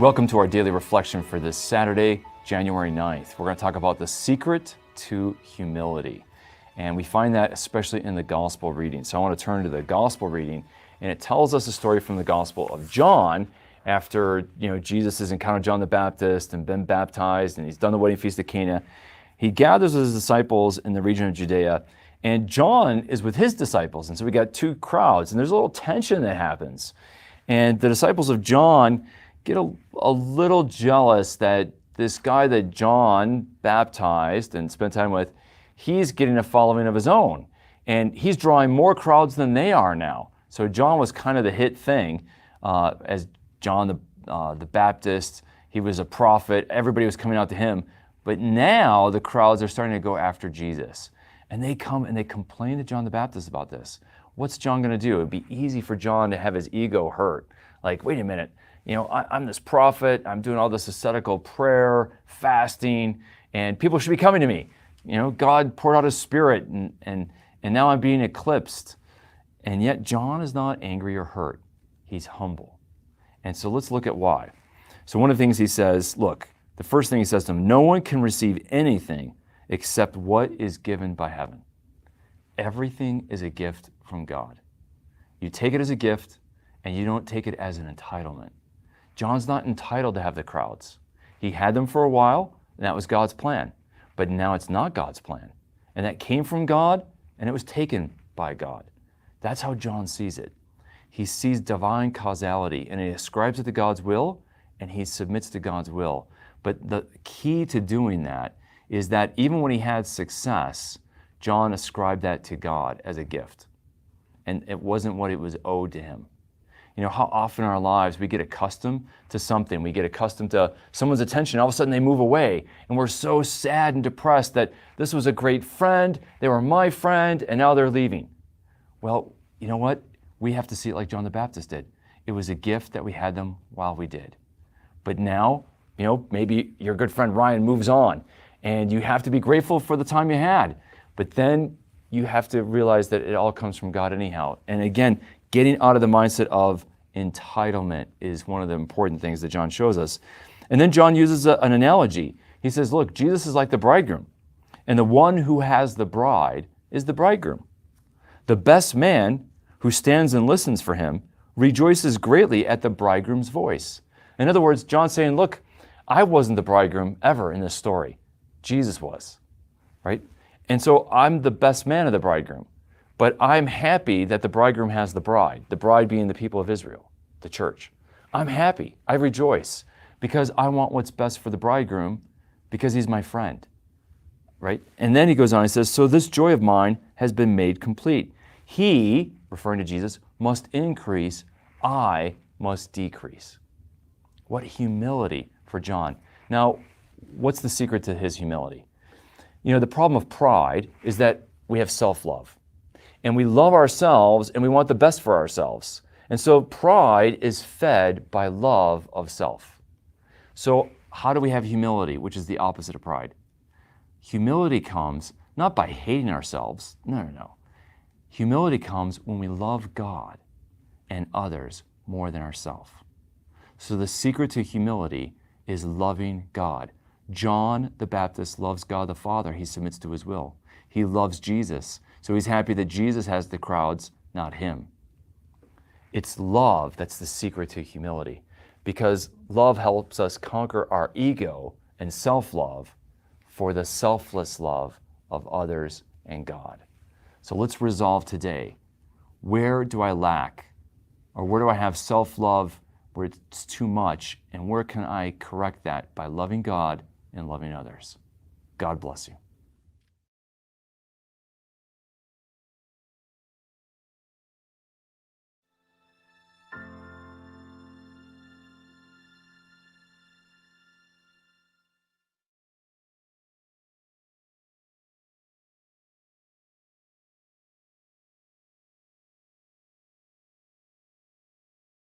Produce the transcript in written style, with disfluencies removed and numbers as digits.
Welcome to our daily reflection for this Saturday, January 9th. We're going to talk about the secret to humility. And we find that especially in the gospel reading. So I want to turn to the gospel reading, and it tells us a story from the gospel of John after, Jesus has encountered John the Baptist and been baptized, and he's done the wedding feast at Cana. He gathers his disciples in the region of Judea, and John is with his disciples. And so we got two crowds, and there's a little tension that happens. And the disciples of John get a little jealous that this guy that John baptized and spent time with, he's getting a following of his own. And he's drawing more crowds than they are now. So John was kind of the hit thing as John the Baptist. He was a prophet. Everybody was coming out to him. But now the crowds are starting to go after Jesus. And they come and they complain to John the Baptist about this. What's John going to do? It'd be easy for John to have his ego hurt. Like, wait a minute. I'm this prophet, I'm doing all this ascetical prayer, fasting, and people should be coming to me. God poured out his spirit, and now I'm being eclipsed. And yet John is not angry or hurt. He's humble. And so let's look at why. So one of the things he says, look, the first thing he says to him, no one can receive anything except what is given by heaven. Everything is a gift from God. You take it as a gift, and you don't take it as an entitlement. John's not entitled to have the crowds. He had them for a while, and that was God's plan. But now it's not God's plan. And that came from God, and it was taken by God. That's how John sees it. He sees divine causality, and he ascribes it to God's will, and he submits to God's will. But the key to doing that is that even when he had success, John ascribed that to God as a gift. And it wasn't what it was owed to him. How often in our lives we get accustomed to something. We get accustomed to someone's attention. All of a sudden they move away. And we're so sad and depressed that this was a great friend. They were my friend, and now they're leaving. Well, you know what? We have to see it like John the Baptist did. It was a gift that we had them while we did. But now, maybe your good friend Ryan moves on, and you have to be grateful for the time you had. But then you have to realize that it all comes from God anyhow. And again, getting out of the mindset of entitlement is one of the important things that John shows us. And then John uses an analogy. He says, look, Jesus is like the bridegroom, and the one who has the bride is the bridegroom. The best man who stands and listens for him rejoices greatly at the bridegroom's voice. In other words, John's saying, look, I wasn't the bridegroom ever in this story. Jesus was, right? And so I'm the best man of the bridegroom. But I'm happy that the bridegroom has the bride being the people of Israel, the church. I'm happy. I rejoice because I want what's best for the bridegroom because he's my friend, right? And then he goes on, he says, so this joy of mine has been made complete. He, referring to Jesus, must increase, I must decrease. What humility for John. Now, what's the secret to his humility? The problem of pride is that we have self-love. And we love ourselves, and we want the best for ourselves. And so pride is fed by love of self. So how do we have humility, which is the opposite of pride? Humility comes not by hating ourselves. No. Humility comes when we love God and others more than ourselves. So the secret to humility is loving God. John the Baptist loves God the Father. He submits to his will. He loves Jesus. So he's happy that Jesus has the crowds, not him. It's love that's the secret to humility, because love helps us conquer our ego and self-love for the selfless love of others and God. So let's resolve today, where do I lack? Or where do I have self-love where it's too much? And where can I correct that by loving God and loving others? God bless you.